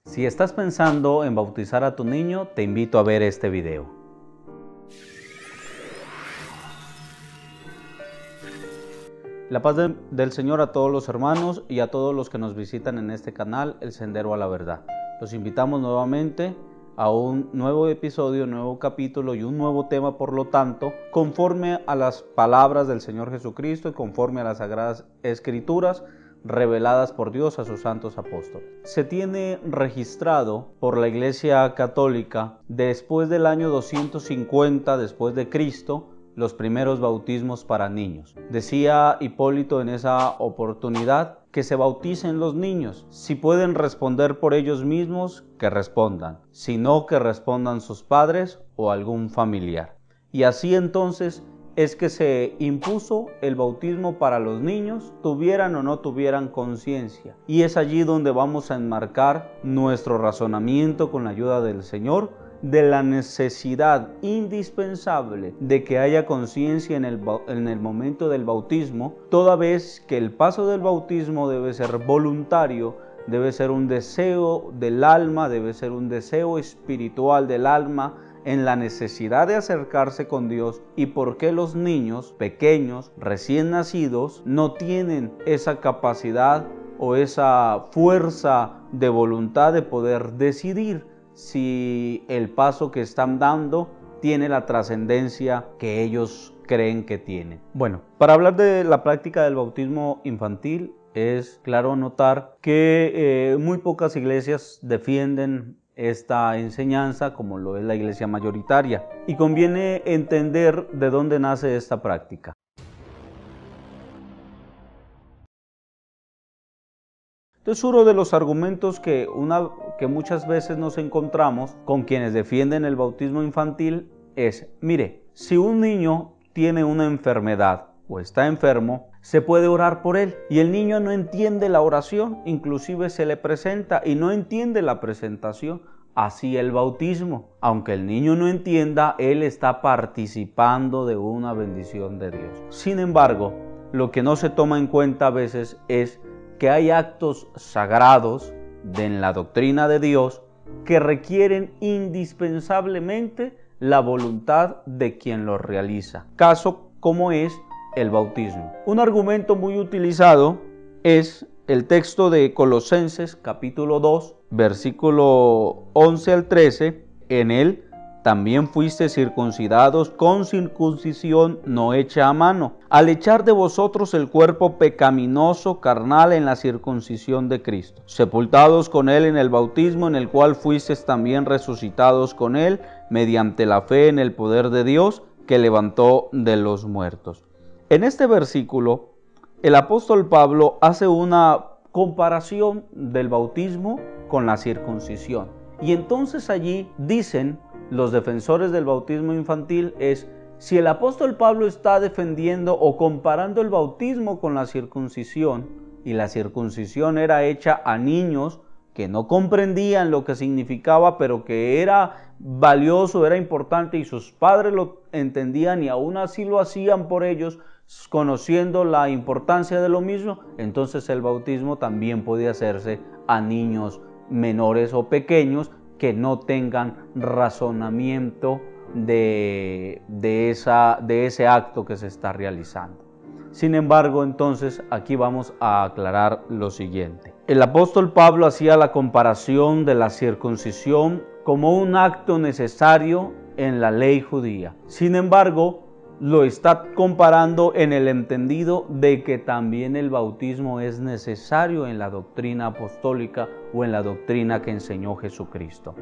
Si estás pensando en bautizar a tu niño, te invito a ver este video. La paz del Señor a todos los hermanos y a todos los que nos visitan en este canal, El Sendero a la Verdad. Los invitamos nuevamente a un nuevo episodio, un nuevo capítulo y un nuevo tema, por lo tanto, conforme a las palabras del Señor Jesucristo y conforme a las Sagradas Escrituras reveladas por Dios a sus santos apóstoles. Se tiene registrado por la Iglesia Católica después del año 250 después de Cristo los primeros bautismos para niños. Decía Hipólito en esa oportunidad que se bauticen los niños. Si pueden responder por ellos mismos, que respondan. Si no, que respondan sus padres o algún familiar. Y así entonces es que se impuso el bautismo para los niños, tuvieran o no tuvieran conciencia. Y es allí donde vamos a enmarcar nuestro razonamiento con la ayuda del Señor de la necesidad indispensable de que haya conciencia en el momento del bautismo, toda vez que el paso del bautismo debe ser voluntario, debe ser un deseo del alma, debe ser un deseo espiritual del alma, en la necesidad de acercarse con Dios. Y por qué los niños pequeños, recién nacidos, no tienen esa capacidad o esa fuerza de voluntad de poder decidir si el paso que están dando tiene la trascendencia que ellos creen que tiene. Bueno, para hablar de la práctica del bautismo infantil, es claro notar que muy pocas iglesias defienden esta enseñanza, como lo es la iglesia mayoritaria, y conviene entender de dónde nace esta práctica. Entonces, uno de los argumentos que muchas veces nos encontramos con quienes defienden el bautismo infantil es: mire, si un niño tiene una enfermedad o está enfermo, se puede orar por él, y el niño no entiende la oración, inclusive se le presenta y no entiende la presentación. Así el bautismo, aunque el niño no entienda, él está participando de una bendición de Dios. Sin embargo, lo que no se toma en cuenta a veces es que hay actos sagrados en la doctrina de Dios que requieren indispensablemente la voluntad de quien los realiza, caso como es el bautismo. Un argumento muy utilizado es el texto de Colosenses capítulo 2, versículo 11 al 13. En él también fuiste circuncidados con circuncisión no hecha a mano, al echar de vosotros el cuerpo pecaminoso carnal en la circuncisión de Cristo, sepultados con él en el bautismo, en el cual fuisteis también resucitados con él mediante la fe en el poder de Dios que levantó de los muertos. En este versículo, el apóstol Pablo hace una comparación del bautismo con la circuncisión. Y entonces allí dicen los defensores del bautismo infantil es: si el apóstol Pablo está defendiendo o comparando el bautismo con la circuncisión, y la circuncisión era hecha a niños que no comprendían lo que significaba, pero que era valioso, era importante, y sus padres lo entendían y aún así lo hacían por ellos, conociendo la importancia de lo mismo, entonces el bautismo también podía hacerse a niños menores o pequeños que no tengan razonamiento de ese acto que se está realizando. Sin embargo, entonces aquí vamos a aclarar lo siguiente. El apóstol Pablo hacía la comparación de la circuncisión como un acto necesario en la ley judía. Sin embargo, lo está comparando en el entendido de que también el bautismo es necesario en la doctrina apostólica o en la doctrina que enseñó Jesucristo.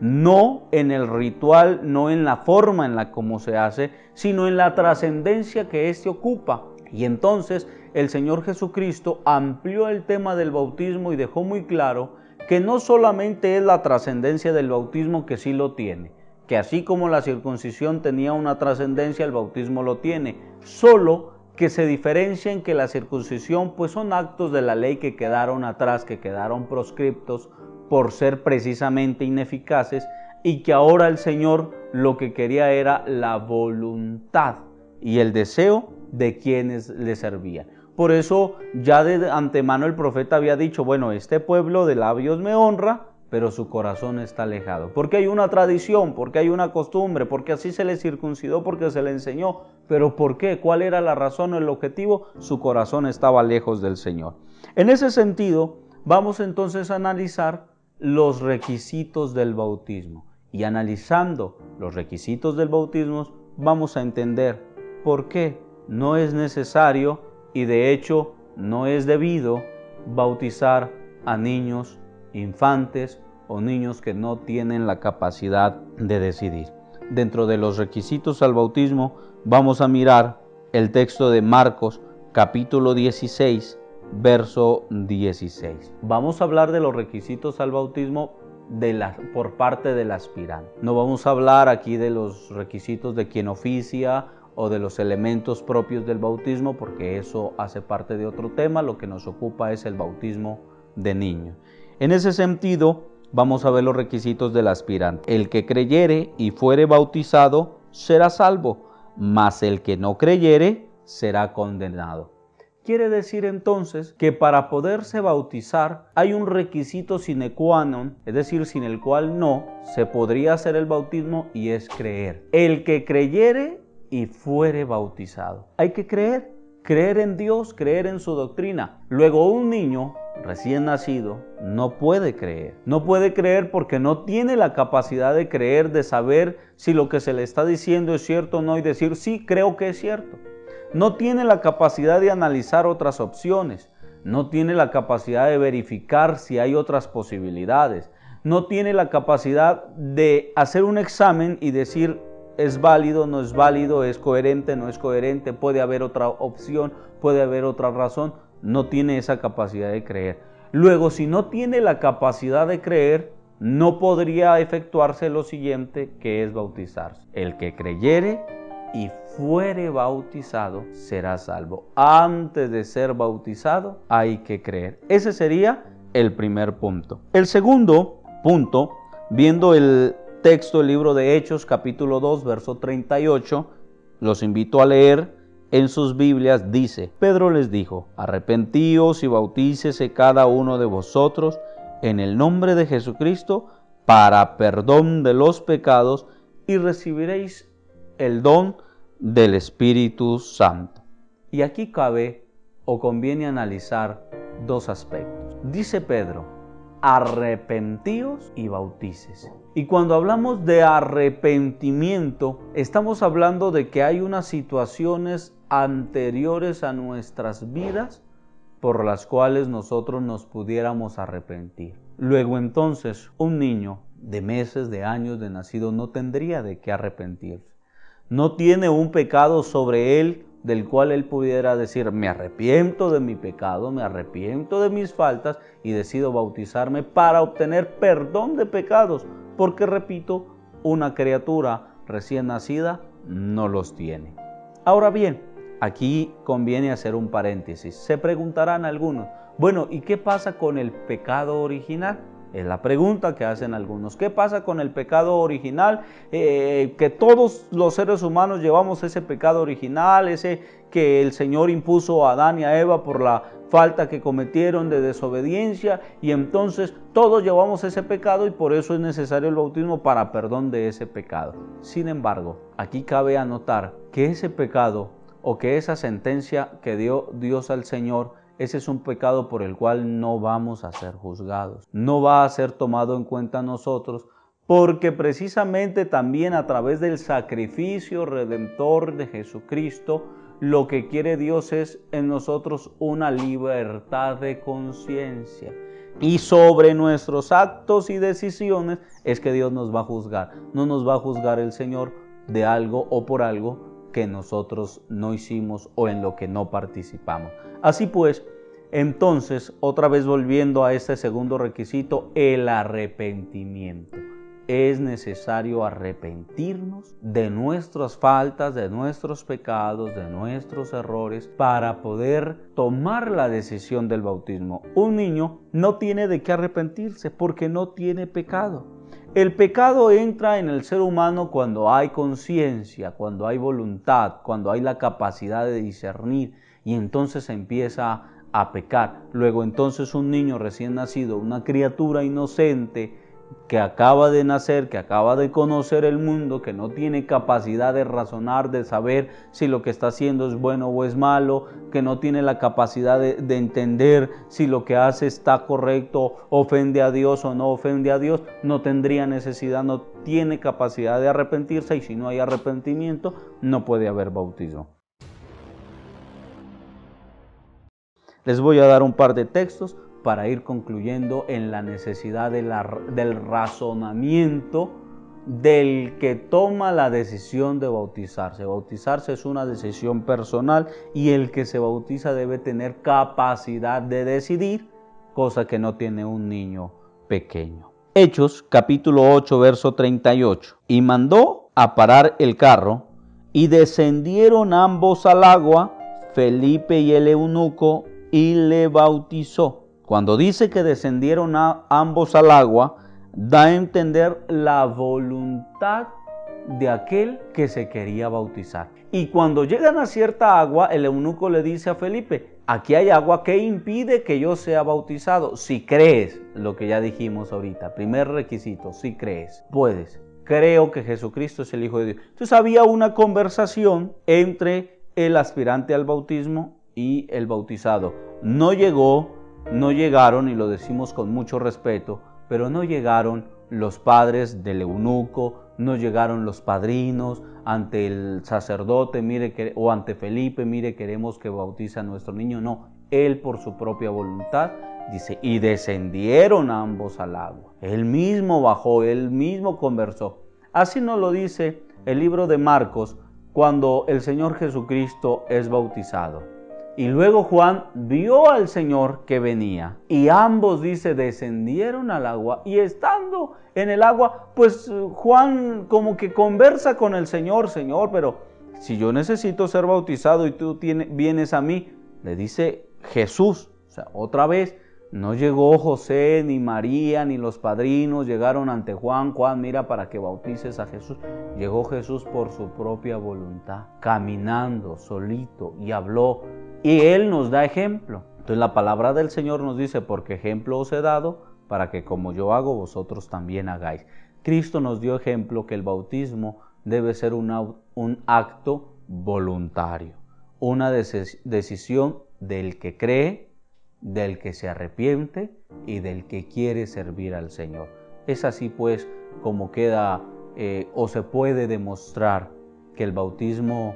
No en el ritual, no en la forma en la como se hace, sino en la trascendencia que éste ocupa. Y entonces el Señor Jesucristo amplió el tema del bautismo y dejó muy claro que no solamente es la trascendencia del bautismo, que sí lo tiene, que así como la circuncisión tenía una trascendencia, el bautismo lo tiene, solo que se diferencia en que la circuncisión pues son actos de la ley que quedaron atrás, que quedaron proscriptos por ser precisamente ineficaces, y que ahora el Señor lo que quería era la voluntad y el deseo de quienes le servían. Por eso ya de antemano el profeta había dicho: bueno, este pueblo de labios me honra, pero su corazón está alejado. Porque hay una tradición, porque hay una costumbre, porque así se le circuncidó, porque se le enseñó. ¿Pero por qué? ¿Cuál era la razón o el objetivo? Su corazón estaba lejos del Señor. En ese sentido, vamos entonces a analizar los requisitos del bautismo. Y analizando los requisitos del bautismo, vamos a entender por qué no es necesario y de hecho no es debido bautizar a niños, infantes o niños que no tienen la capacidad de decidir. Dentro de los requisitos al bautismo vamos a mirar el texto de Marcos capítulo 16, verso 16. Vamos a hablar de los requisitos al bautismo por parte del aspirante. No vamos a hablar aquí de los requisitos de quien oficia o de los elementos propios del bautismo, porque eso hace parte de otro tema. Lo que nos ocupa es el bautismo de niños. En ese sentido, vamos a ver los requisitos del aspirante. El que creyere y fuere bautizado será salvo, mas el que no creyere será condenado. Quiere decir entonces que para poderse bautizar hay un requisito sine qua non, es decir, sin el cual no se podría hacer el bautismo, y es creer. El que creyere y fuere bautizado. Hay que creer en Dios, creer en su doctrina. Luego un niño recién nacido no puede creer. No puede creer porque no tiene la capacidad de creer, de saber si lo que se le está diciendo es cierto o no y decir sí, creo que es cierto. No tiene la capacidad de analizar otras opciones. No tiene la capacidad de verificar si hay otras posibilidades. No tiene la capacidad de hacer un examen y decir es válido, no es válido, es coherente, no es coherente, puede haber otra opción, puede haber otra razón. No tiene esa capacidad de creer. Luego, si no tiene la capacidad de creer, no podría efectuarse lo siguiente, que es bautizarse. El que creyere y fuere bautizado será salvo. Antes de ser bautizado hay que creer. Ese sería el primer punto. El segundo punto, viendo el texto del libro de Hechos, capítulo 2, verso 38, los invito a leer en sus Biblias. Dice: Pedro les dijo: arrepentíos y bautícese cada uno de vosotros en el nombre de Jesucristo para perdón de los pecados y recibiréis el don del Espíritu Santo. Y aquí cabe o conviene analizar dos aspectos. Dice Pedro: arrepentíos y bautícese. Y cuando hablamos de arrepentimiento, estamos hablando de que hay unas situaciones anteriores a nuestras vidas por las cuales nosotros nos pudiéramos arrepentir. Luego entonces, un niño de meses, de años de nacido no tendría de qué arrepentirse. No tiene un pecado sobre él del cual él pudiera decir: me arrepiento de mi pecado, me arrepiento de mis faltas y decido bautizarme para obtener perdón de pecados. Porque, repito, una criatura recién nacida no los tiene. Ahora bien, aquí conviene hacer un paréntesis. Se preguntarán algunos: bueno, ¿y qué pasa con el pecado original? Es la pregunta que hacen algunos. ¿Qué pasa con el pecado original? Que todos los seres humanos llevamos ese pecado original, ese que el Señor impuso a Adán y a Eva por la falta que cometieron de desobediencia, y entonces todos llevamos ese pecado y por eso es necesario el bautismo para perdón de ese pecado. Sin embargo, aquí cabe anotar que ese pecado o que esa sentencia que dio Dios al Señor, ese es un pecado por el cual no vamos a ser juzgados, no va a ser tomado en cuenta nosotros, porque precisamente también a través del sacrificio redentor de Jesucristo, lo que quiere Dios es en nosotros una libertad de conciencia. Y sobre nuestros actos y decisiones es que Dios nos va a juzgar. No nos va a juzgar el Señor de algo o por algo que nosotros no hicimos o en lo que no participamos. Así pues, entonces, otra vez volviendo a este segundo requisito, el arrepentimiento. Es necesario arrepentirnos de nuestras faltas, de nuestros pecados, de nuestros errores, para poder tomar la decisión del bautismo. Un niño no tiene de qué arrepentirse porque no tiene pecado. El pecado entra en el ser humano cuando hay conciencia, cuando hay voluntad, cuando hay la capacidad de discernir, y entonces empieza a pecar. Luego entonces un niño recién nacido, una criatura inocente, que acaba de nacer, que acaba de conocer el mundo, que no tiene capacidad de razonar, de saber si lo que está haciendo es bueno o es malo, que no tiene la capacidad de entender si lo que hace está correcto, ofende a Dios o no ofende a Dios, no tendría necesidad, no tiene capacidad de arrepentirse, y si no hay arrepentimiento, no puede haber bautismo. Les voy a dar un par de textos para ir concluyendo en la necesidad del razonamiento del que toma la decisión de bautizarse. Bautizarse es una decisión personal y el que se bautiza debe tener capacidad de decidir, cosa que no tiene un niño pequeño. Hechos capítulo 8 verso 38. Y mandó a parar el carro y descendieron ambos al agua, Felipe y el eunuco, y le bautizó. Cuando dice que descendieron ambos al agua, da a entender la voluntad de aquel que se quería bautizar. Y cuando llegan a cierta agua, el eunuco le dice a Felipe: aquí hay agua, ¿qué impide que yo sea bautizado? Si crees, lo que ya dijimos ahorita, primer requisito, si crees, puedes. Creo que Jesucristo es el Hijo de Dios. Entonces había una conversación entre el aspirante al bautismo y el bautizado. No llegaron, y lo decimos con mucho respeto, pero no llegaron los padres del eunuco, no llegaron los padrinos ante el sacerdote, o ante Felipe: mire, queremos que bautice a nuestro niño. No, él por su propia voluntad dice: y descendieron ambos al agua. Él mismo bajó, él mismo conversó. Así nos lo dice el libro de Marcos cuando el Señor Jesucristo es bautizado. Y luego Juan vio al Señor que venía, y ambos, dice, descendieron al agua, y estando en el agua, pues Juan como que conversa con el Señor: Señor, pero si yo necesito ser bautizado y tú vienes a mí, le dice Jesús. O sea, otra vez, no llegó José, ni María, ni los padrinos llegaron ante Juan: Juan, mira, para que bautices a Jesús. Llegó Jesús por su propia voluntad, caminando solito, y habló. Y Él nos da ejemplo. Entonces la palabra del Señor nos dice: porque ejemplo os he dado, para que como yo hago, vosotros también hagáis. Cristo nos dio ejemplo que el bautismo debe ser un acto voluntario, una decisión del que cree, del que se arrepiente y del que quiere servir al Señor. Es así pues como queda o se puede demostrar que el bautismo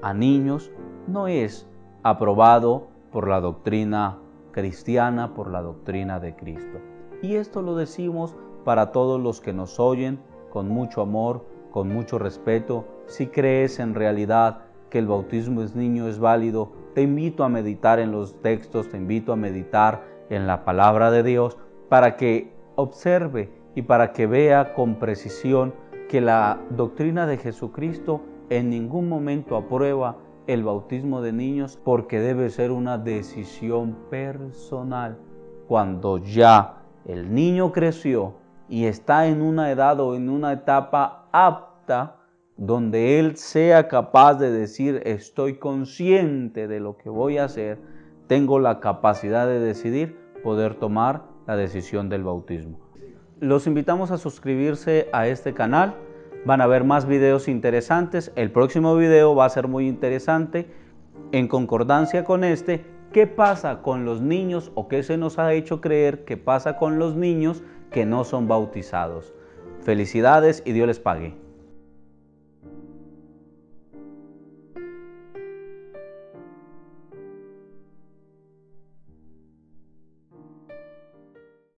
a niños no es aprobado por la doctrina cristiana, por la doctrina de Cristo. Y esto lo decimos para todos los que nos oyen, con mucho amor, con mucho respeto. Si crees en realidad que el bautismo de niño es válido, te invito a meditar en los textos, te invito a meditar en la palabra de Dios, para que observe y para que vea con precisión que la doctrina de Jesucristo en ningún momento aprueba el bautismo de niños, porque debe ser una decisión personal. Cuando ya el niño creció y está en una edad o en una etapa apta, donde él sea capaz de decir: estoy consciente de lo que voy a hacer, tengo la capacidad de decidir, poder tomar la decisión del bautismo. Los invitamos a suscribirse a este canal. Van a ver más videos interesantes. El próximo video va a ser muy interesante, en concordancia con este. ¿Qué pasa con los niños, o qué se nos ha hecho creer que pasa con los niños que no son bautizados? Felicidades y Dios les pague.